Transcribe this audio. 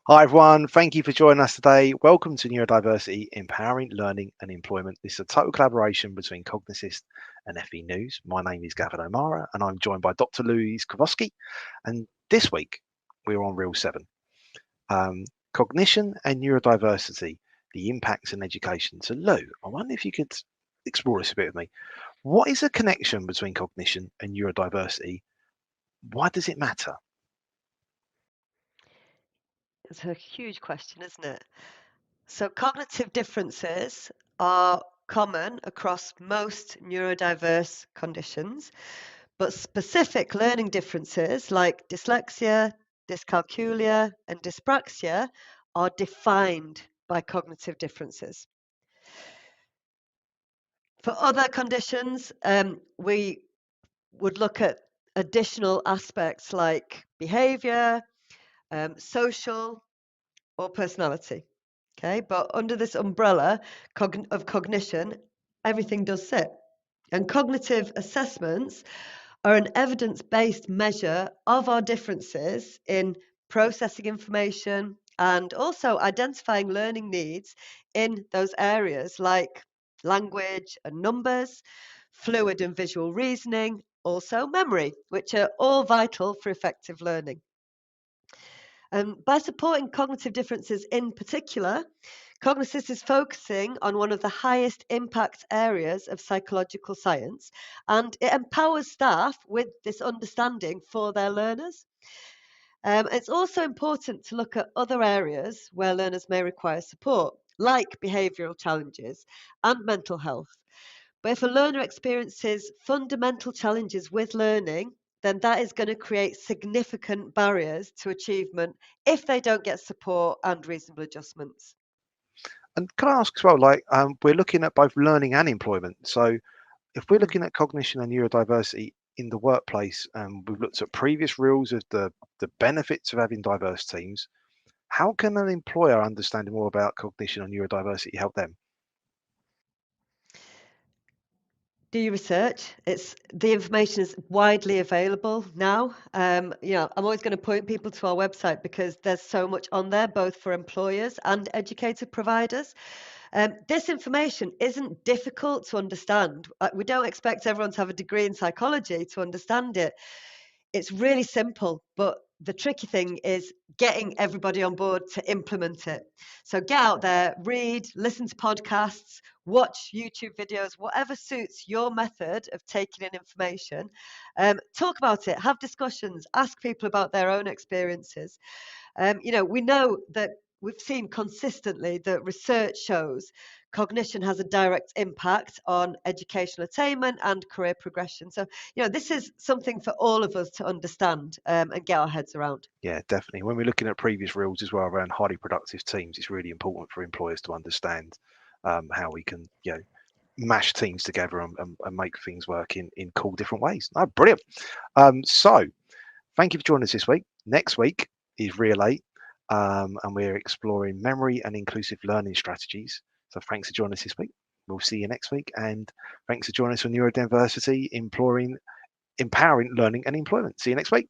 Hi everyone, thank you for joining us today. Welcome to Neurodiversity, Empowering Learning and Employment. This is a total collaboration between Cognassist and FE News. My name is Gavin O'Meara and I'm joined by Dr. Louise Karwowski. And this week we're on Reel 7. Cognition and Neurodiversity, the impacts in education. So Lou, I wonder if you could explore this a bit with me. What is the connection between cognition and neurodiversity? Why does it matter? It's a huge question, isn't it? So cognitive differences are common across most neurodiverse conditions, but specific learning differences like dyslexia, dyscalculia, and dyspraxia are defined by cognitive differences. For other conditions, we would look at additional aspects like behavior, social, or personality. Okay, but under this umbrella of cognition, everything does sit. And cognitive assessments are an evidence-based measure of our differences in processing information and also identifying learning needs in those areas like language and numbers, fluid and visual reasoning, also memory, which are all vital for effective learning. By supporting cognitive differences in particular, Cognassist is focusing on one of the highest impact areas of psychological science, and it empowers staff with this understanding for their learners. It's also important to look at other areas where learners may require support, like behavioural challenges and mental health. But if a learner experiences fundamental challenges with learning, then that is going to create significant barriers to achievement if they don't get support and reasonable adjustments. And can I ask as well, we're looking at both learning and employment. So if we're Mm. looking at cognition and neurodiversity in the workplace, and we've looked at previous reels of the benefits of having diverse teams, how can an employer understanding more about cognition and neurodiversity help them? Do your research. The information is widely available now. I'm always going to point people to our website because there's so much on there, both for employers and educator providers. This information isn't difficult to understand. We don't expect everyone to have a degree in psychology to understand it. It's really simple, but the tricky thing is getting everybody on board to implement it. So get out there, read, listen to podcasts, watch YouTube videos, whatever suits your method of taking in information. Talk about it, have discussions, ask people about their own experiences. We know that we've seen consistently that research shows cognition has a direct impact on educational attainment and career progression. So, this is something for all of us to understand and get our heads around. Yeah, definitely. When we're looking at previous reels as well around highly productive teams, it's really important for employers to understand how we can, mash teams together and make things work in cool different ways. Oh, brilliant. So thank you for joining us this week. Next week is Reel 8, and we're exploring memory and inclusive learning strategies. So thanks for joining us this week. We'll see you next week. And thanks for joining us on Neurodiversity, empowering learning and employment. See you next week.